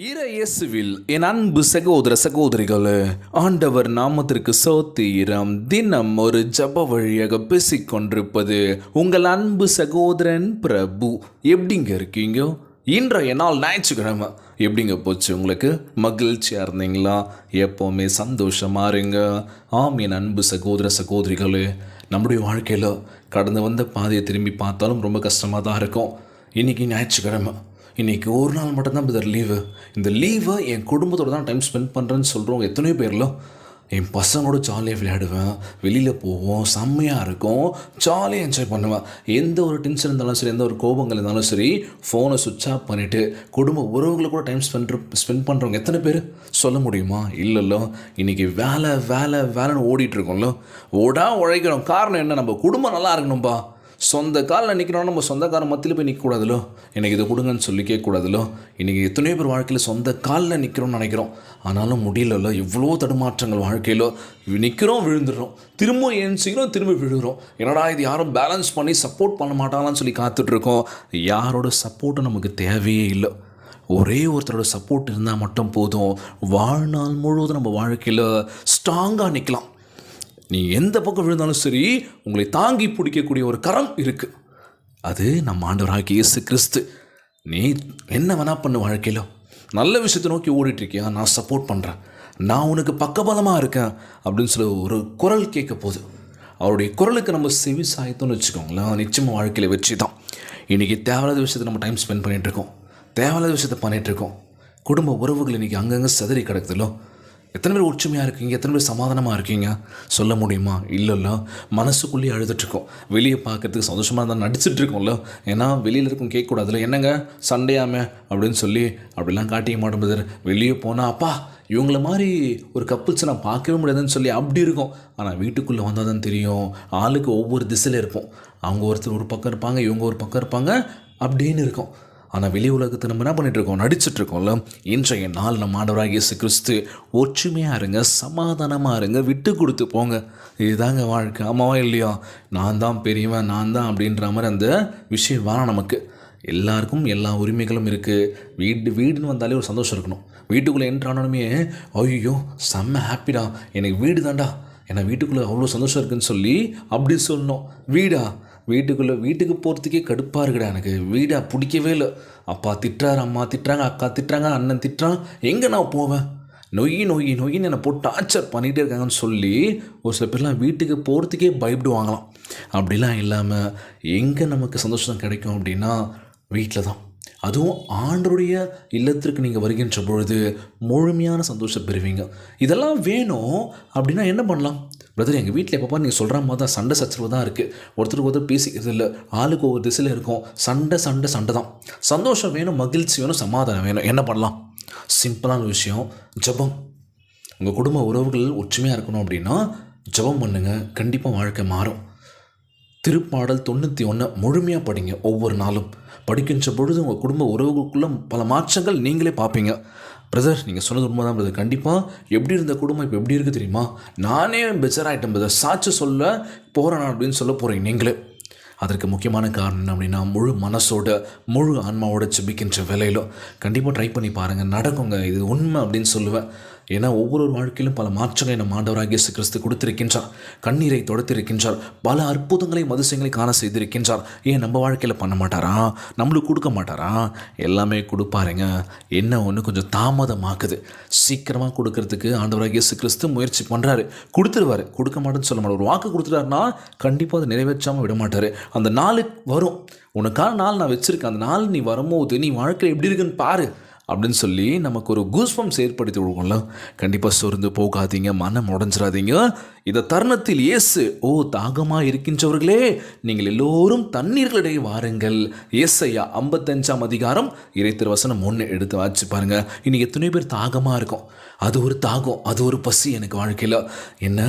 இயேசுவில் என் அன்பு சகோதர சகோதரிகளே, ஆண்டவர் நாமத்திற்கு சோத்திரம். தினம் ஒரு ஜப வழியாக பேசிக்கொண்டிருப்பது உங்கள் அன்பு சகோதரன் பிரபு. எப்படிங்க இருக்கீங்க? இன்றைய நாள் ஞாயிற்றுக்கிழமை எப்படிங்க போச்சு? உங்களுக்கு மகிழ்ச்சியாக இருந்தீங்களா? எப்போவுமே சந்தோஷமாக இருங்க. ஆம், என் அன்பு சகோதர சகோதரிகளே, நம்முடைய வாழ்க்கையில் கடந்து வந்த பாதையை திரும்பி பார்த்தாலும் ரொம்ப கஷ்டமாக தான் இருக்கும். இன்றைக்கி ஞாயிற்றுக்கிழமை, இன்றைக்கி ஒரு நாள் மட்டும்தான் பிரதர் லீவு. இந்த லீவை என் குடும்பத்தோடு தான் டைம் ஸ்பெண்ட் பண்ணுறேன்னு சொல்கிறோம் எத்தனையோ பேரில். என் பசங்களோட ஜாலியாக விளையாடுவேன், வெளியில் போவோம், செம்மையாக இருக்கும், ஜாலியாக என்ஜாய் பண்ணுவேன். எந்த ஒரு டென்ஷன் இருந்தாலும் சரி, எந்த ஒரு கோபங்கள் இருந்தாலும் சரி, ஃபோனை சுவிட்ச் ஆஃப் பண்ணிவிட்டு குடும்ப உறவுகளை கூட டைம் ஸ்பெண்ட் பண்ணுறவங்க எத்தனை பேர் சொல்ல முடியுமா? இல்லைல்ல. இன்றைக்கி வேலை வேலை வேலைன்னு ஓடிட்டுருக்கோம்ல, உழைக்கிறோம். காரணம் என்ன? நம்ம குடும்பம் நல்லா இருக்கணும்பா. சொந்த காலில் நிற்கிறோன்னா நம்ம சொந்தக்காரன் மத்தியில் போய் நிற்கக்கூடாதுலோ, எனக்கு இதை கொடுங்கன்னு சொல்லி கேட்கக்கூடாதுலோ. இன்றைக்கி எத்தனையோ பேர் வாழ்க்கையில் சொந்த காலில் நிற்கிறோம்னு நினைக்கிறோம், ஆனாலும் முடியலല്ലോ. எவ்வளோ தடுமாற்றங்கள் வாழ்க்கையில். நிற்கிறோம், விழுந்துடுறோம், திரும்ப ஏன்சிக்கிறோம், திரும்ப விழுகிறோம். என்னடா இது, யாரும் பேலன்ஸ் பண்ணி சப்போர்ட் பண்ண மாட்டாங்களான்னு சொல்லி காத்துட்ருக்கோம். யாரோட சப்போர்ட்டும் நமக்கு தேவையே இல்லை. ஒரே ஒருத்தரோட சப்போர்ட் இருந்தால் மட்டும் போதும். வாழ்நாள் முழுவதும் நம்ம வாழ்க்கையில் ஸ்ட்ராங்காக நிற்கலாம். நீ எந்த பக்கம் விழுந்தாலும் சரி, உங்களை தாங்கி பிடிக்கக்கூடிய ஒரு கரம் இருக்குது. அது நம்ம ஆண்டவராகிய இயேசு கிறிஸ்து. நீ என்ன வேணால் பண்ணு, வாழ்க்கையில் நல்ல விஷயத்தை நோக்கி ஓடிட்டுருக்கியா, நான் சப்போர்ட் பண்ணுறேன், நான் உனக்கு பக்கபலமாக இருக்கேன் அப்படின்னு சொல்லி ஒரு குரல் கேட்க போகுது. அவருடைய குரலுக்கு நம்ம செவி சாயத்தோன்னு வச்சுக்கோங்களேன், நிச்சயமாக வாழ்க்கையில் வச்சு தான். இன்றைக்கி தேவையில்லாத விஷயத்தை நம்ம டைம் ஸ்பெண்ட் பண்ணிகிட்ருக்கோம், தேவையில்லாத விஷயத்தை பண்ணிகிட்ருக்கோம். குடும்ப உறவுகள் இன்றைக்கி அங்கங்கே சிதறி கிடக்குதுல்லோ. எத்தனை பேர் ஒற்றுமையாக இருக்கீங்க? எத்தனை பேர் சமாதானமாக இருக்கீங்க? சொல்ல முடியுமா? இல்லைல்ல. மனசுக்குள்ளேயே அழுதுட்ருக்கோம். வெளியே பார்க்குறதுக்கு சந்தோஷமாக இருந்தால் நடிச்சிட்ருக்கோம்ல. ஏன்னா வெளியில் இருக்கும் கேட்கக்கூடாதுல, என்னங்க சண்டையாமே அப்படின்னு சொல்லி அப்படிலாம் காட்டிக்க மாட்டோம் பிரதர். வெளியே போனால் அப்பா இவங்கள மாதிரி ஒரு கப்புள்ஸை நான் பார்க்கவே முடியாதுன்னு சொல்லி அப்படி இருக்கும். ஆனால் வீட்டுக்குள்ளே வந்தால் தான் தெரியும், ஆளுக்கு ஒவ்வொரு திசையில் இருப்போம். அவங்க ஒருத்தர் ஒரு பக்கம் இருப்பாங்க, இவங்க ஒரு பக்கம் இருப்பாங்க, அப்படின்னு இருக்கும். ஆனால் வெளி உலகத்தை நம்ம என்ன பண்ணிகிட்ருக்கோம்? நடிச்சிட்ருக்கோம்ல. இன்றைய நாள் நம்ம ஆண்டவராகிய இயேசு கிறிஸ்து, ஒற்றுமையாக இருங்க, சமாதானமாக இருங்க, விட்டு கொடுத்து போங்க. இதுதாங்க வாழ்க்கை. ஆமாவா இல்லையா? நான் தான் பெரியவன், நான் தான் அப்படின்ற மாதிரி அந்த விஷயம் வேணாம் நமக்கு. எல்லாருக்கும் எல்லா உரிமைகளும் இருக்குது. வீடுன்னு வந்தாலே ஒரு சந்தோஷம் இருக்கணும். வீட்டுக்குள்ளே என்ட்ரானோமே ஐயோ செம்ம ஹாப்பிடா, எனக்கு வீடு தான்டா, ஏன்னா வீட்டுக்குள்ளே அவ்வளோ சந்தோஷம் இருக்குதுன்னு சொல்லி அப்படி சொல்லணும். வீட்டுக்கு போகிறதுக்கே கடுப்பாக இருக்குடா, எனக்கு வீடா பிடிக்கவே இல்லை. அப்பா திட்டுறாரு, அம்மா திட்டுறாங்க, அக்கா திட்டுறாங்க, அண்ணன் திட்டுறான், எங்கே நான் போவேன்? நொய்யின்னு என்னை போட்டு டார்ச்சர் பண்ணிகிட்டே இருக்காங்கன்னு சொல்லி ஒரு சில பேர்லாம் வீட்டுக்கு போகிறதுக்கே பயப்படுவாங்களாம். அப்படிலாம் இல்லாமல் எங்கே நமக்கு சந்தோஷம் கிடைக்கும் அப்படின்னா வீட்டில் தான். அதுவும் ஆண்டருடைய இல்லத்திற்கு நீங்கள் வருகின்ற பொழுது முழுமையான சந்தோஷம் பெறுவீங்க. இதெல்லாம் வேணும் அப்படின்னா என்ன பண்ணலாம்? பிரதர், எங்கள் வீட்டில் எப்பப்பா நீங்கள் சொல்கிற மாதிரி தான் சண்டை சச்சரவு தான் இருக்குது, ஒருத்தருக்கு ஒருத்தர் பேசிக்கிறது இல்லை, ஆளுக்கு ஒவ்வொரு திசையில் இருக்கும், சண்டை தான். சந்தோஷம் வேணும், மகிழ்ச்சி வேணும், சமாதானம் வேணும். என்ன பண்ணலாம்? சிம்பிளான விஷயம், ஜெபம். உங்கள் குடும்ப உறவுகள் ஒற்றுமையாக இருக்கணும் அப்படின்னா ஜெபம் பண்ணுங்கள், கண்டிப்பாக வாழ்க்கை மாறும். திருப்பாடல் 91 முழுமையாக படிங்க. ஒவ்வொரு நாளும் படிக்கின்ற பொழுது உங்கள் குடும்ப உறவுகளுக்குள்ள பல மாற்றங்கள் நீங்களே பார்ப்பீங்க. பிரதர், நீங்கள் சொன்னது உண்மை தான் பிரதர். கண்டிப்பாக எப்படி இருந்த குடும்பம் இப்போ எப்படி இருக்குது தெரியுமா? நானே பெச்சராகிட்டேன் பிரதர், சாட்சி சொல்ல போகிறேன் அப்படின்னு சொல்ல போகிறீங்க நீங்களே. அதற்கு முக்கியமான காரணம் என்ன அப்படின்னா, முழு மனசோட முழு ஆன்மாவோட ஜெபிக்கின்ற வேலையிலும் கண்டிப்பாக ட்ரை பண்ணி பாருங்கள், நடக்குங்க. இது உண்மை அப்படின்னு சொல்லுவேன். ஏன்னா ஒவ்வொரு வாழ்க்கையிலும் பல மாற்றங்களை நம்ம ஆண்டவராகிய இயேசு கிறிஸ்து கொடுத்திருக்கின்றார். கண்ணீரை தொடுத்திருக்கின்றார், பல அற்புதங்களையும் அதிசயங்களை காண செய்திருக்கின்றார். ஏன் நம்ம வாழ்க்கையில் பண்ண மாட்டாரா? நம்மளுக்கு கொடுக்க மாட்டாரா? எல்லாமே கொடுப்பாருங்க. என்ன ஒன்று கொஞ்சம் தாமதமாக்குது. சீக்கிரமாக கொடுக்கறதுக்கு ஆண்டவராகிய இயேசு கிறிஸ்து முயற்சி பண்ணுறாரு. கொடுத்துருவார், கொடுக்க மாட்டேன்னு சொல்ல மாட்டார். ஒரு வாக்கு கொடுத்துட்டாருன்னா கண்டிப்பாக அதை நிறைவேற்றாமல் விட மாட்டார். அந்த நாள் வரும், உனக்கான நாள் நான் வச்சுருக்கேன், அந்த நாள் நீ வரும்போது நீ வாழ்க்கையில் எப்படி இருக்குன்னு பாரு அப்படின்னு சொல்லி நமக்கு ஒரு கூஸ்பம்ஸ் ஏற்படுத்தி விடுவோம்ல. கண்டிப்பாக சொர்ந்து போகாதீங்க, மனம் உடஞ்சிடாதீங்க. இந்த தருணத்தில் இயேசு, தாகமாக இருக்கின்றவர்களே நீங்கள் எல்லோரும் தண்ணீர்களிடையே வாருங்கள். ஏசாயா 55 அதிகாரம் இறைத்திருவசனம் 1 எடுத்து வாச்சு பாருங்கள். இன்னைக்கு எத்தனை பேர் தாகமாக இருக்கும்? அது ஒரு தாகம், அது ஒரு பசி எனக்கு வாழ்க்கையில். என்ன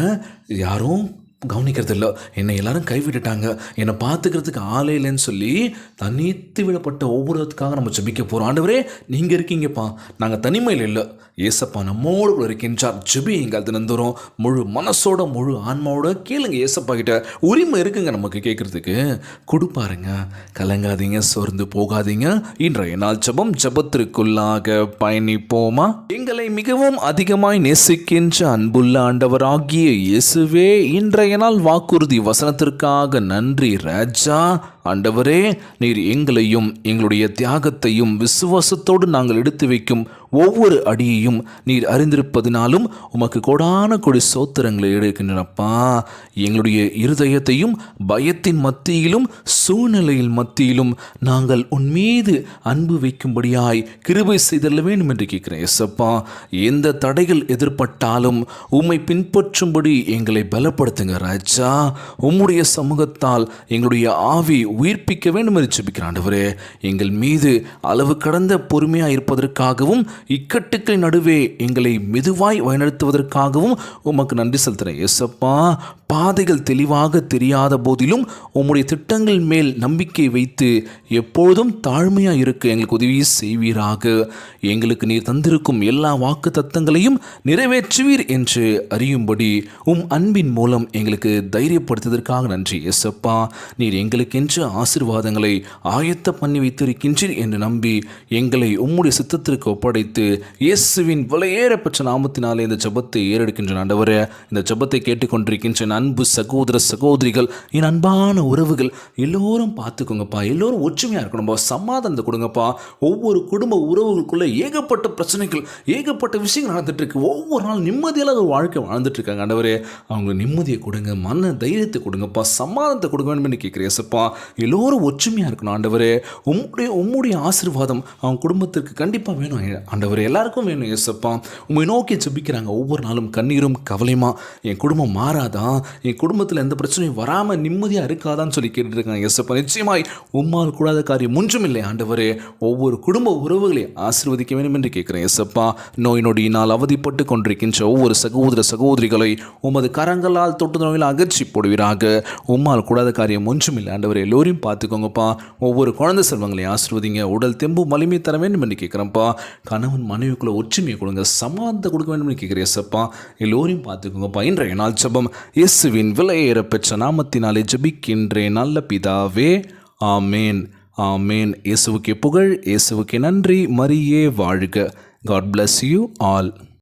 யாரும் கவனிக்கிறது இல்லை, என்னை எல்லாரும் கைவிட்டுட்டாங்க, என்னை பார்த்துக்கிறதுக்கு ஆளே இல்லைன்னு சொல்லி தனித்து விடப்பட்ட ஒவ்வொருத்துக்காக நம்ம ஜெபிக்க போகிறோம். ஆண்டவரே நீங்கள் இருக்கீங்கப்பா, நாங்கள் தனிமையில் இல்லை, ஏசப்பா நம்மோடு கூட இருக்கின்றார். ஜெபியுங்கள் தினந்தோறும் முழு மனசோட முழு ஆன்மாவோட கேளுங்க. ஏசப்பா கிட்ட உரிமை இருக்குங்க நமக்கு கேட்குறதுக்கு, கொடுப்பாருங்க. கலங்காதீங்க, சோர்ந்து போகாதீங்க. இன்றைய நாள் ஜபத்திற்குள்ளாக பயணிப்போமா? எங்களை மிகவும் அதிகமாய் நேசிக்கின்ற அன்புள்ள ஆண்டவராகிய இயேசுவே, இன்றைய நாள் வாக்குறுதி வசனத்திற்காக நன்றி ராஜா. ஆண்டவரே, நீர் எங்களையும் எங்களுடைய தியாகத்தையும் விசுவாசத்தோடு நாங்கள் எடுத்து வைக்கும் ஒவ்வொரு அடியையும் நீர் அறிந்திருப்பதினாலும் உமக்கு கொடான கொடி சோத்திரங்களை எடுக்கின்றனப்பா. எங்களுடைய இருதயத்தையும் பயத்தின் மத்தியிலும் சூழ்நிலையில் மத்தியிலும் நாங்கள் உன்மீது அன்பு வைக்கும்படியாய் கிருபை செய்தல்ல வேண்டும் என்று கேட்கிறேன். எசப்பா, எந்த தடைகள் எதிர்பட்டாலும் உம்மை பின்பற்றும்படி எங்களை பலப்படுத்துங்க ராஜா. உம்முடைய சமூகத்தால் எங்களுடைய ஆவி உயிர்ப்பிக்க வேண்டும் என்று ஜெபிக்கிறேன். ஆண்டவரே, எங்கள் மீது அளவு கடந்த பொறுமையாக இருப்பதற்காகவும் இக்கட்டுக்களின் நடுவே எங்களை மெதுவாய் வழிநடத்துவதற்காகவும் உமக்கு நன்றி செலுத்துகிறேன். ஏசப்பா, பாதைகள் தெளிவாக தெரியாத போதிலும் உம்முடைய திட்டங்கள் மேல் நம்பிக்கை வைத்து எப்பொழுதும் தாழ்மையாக இருக்க எங்களுக்கு உதவி செய்வீராக. எங்களுக்கு நீர் தந்திருக்கும் எல்லா வாக்கு தத்தங்களையும் நிறைவேற்றுவீர் என்று அறியும்படி உம் அன்பின் மூலம் எங்களுக்கு தைரியப்படுத்துவதற்காக நன்றி. ஏசப்பா, நீர் எங்களுக்கென்று ஆசீர்வாதங்களை ஆயத்த பண்ணி வைத்திருக்கின்றீர் என்று நம்பி எங்களை உம்முடைய சித்தத்திற்கு ஒப்படைத்து இயேசுவின் விலையேறப்பெற்ற நாமத்தினாலே இந்த ஜெபத்தை ஏறெடுக்கின்ற ஆண்டவரே, இந்த ஜெபத்தை கேட்டுக்கொண்டிருக்கின்ற அன்பு சகோதர சகோதரிகள், என் அன்பான உறவுகள் எல்லோரும் பார்த்துக்கோங்கப்பா. எல்லோரும் ஒற்றுமையாக இருக்கணும்பா, சமாதானத்தை கொடுங்கப்பா. ஒவ்வொரு குடும்ப உறவுகளுக்குள்ளே ஏகப்பட்ட பிரச்சனைகள், ஏகப்பட்ட விஷயங்கள் நடந்துட்டு இருக்கு. ஒவ்வொரு நாள் நிம்மதியாக ஒரு வாழ்க்கை வாழ்ந்துட்டு இருக்காங்க. ஆண்டவரே, அவங்க நிம்மதியை கொடுங்க, மன தைரியத்தை கொடுங்கப்பா, சமாதானத்தை கொடுக்க வேண்டும் என்று கேட்குறேன். ஏசப்பா, எல்லோரும் ஒற்றுமையாக இருக்கணும் ஆண்டவரே. உம்முடைய ஆசீர்வாதம் அவங்க குடும்பத்திற்கு கண்டிப்பாக வேணும் ஆண்டவரே, எல்லாருக்கும் வேணும். ஏசப்பா, உம்மை நோக்கி ஜெபிக்கிறாங்க ஒவ்வொரு நாளும் கண்ணீரும் கவலையுமா. என் குடும்பம் மாறாதா, என் குடும்பத்தில் எந்த பிரச்சனையும் வராமல் நிம்மதியாக இருக்காதான்னு சொல்லி கேட்டுருக்காங்க. ஏசப்பா, நிச்சயமாய் உம்மால் கூடாத காரியம் ஒன்றும் இல்லை ஆண்டவரே. ஒவ்வொரு குடும்ப உறவுகளை ஆசீர்வதிக்க வேண்டும் என்று கேட்குறேன். ஏசப்பா, நோய் நொடியினால் அவதிப்பட்டு கொண்டிருக்கின்ற ஒவ்வொரு சகோதர சகோதரிகளை உமது கரங்களால் தொட்டு நோயில் அகற்றி போடுவீராக. உம்மால் கூடாத காரியம் ஒன்றும் இல்லை ஆண்டவரே. எல்லோரையும் பார்த்துக்கோங்கப்பா. ஒவ்வொரு குழந்தை செல்வங்களை ஆசீர்வதிங்க. உடல் தெம்பு வலிமை தர வேண்டும் என்று கேட்குறேன்ப்பா. கணவன் மனைவிக்குள்ள ஒற்றுமையை கொடுங்க, சமாதானத்தை கொடுக்க வேண்டும் என்று கேட்குறேன். ஏசப்பா, எல்லோரையும் பார்த்துக்கோங்கப்பா. இன்றைய நாள் ஜெபம் இயேசுவின் விலையேற பெற்ற நாமத்தினாலே ஜெபிக்கின்றேன் நல்ல பிதாவே, ஆமேன், ஆமேன். இயேசுவுக்கே புகழ், இயேசுவுக்கே நன்றி. மரியே வாழ்க. God bless you all.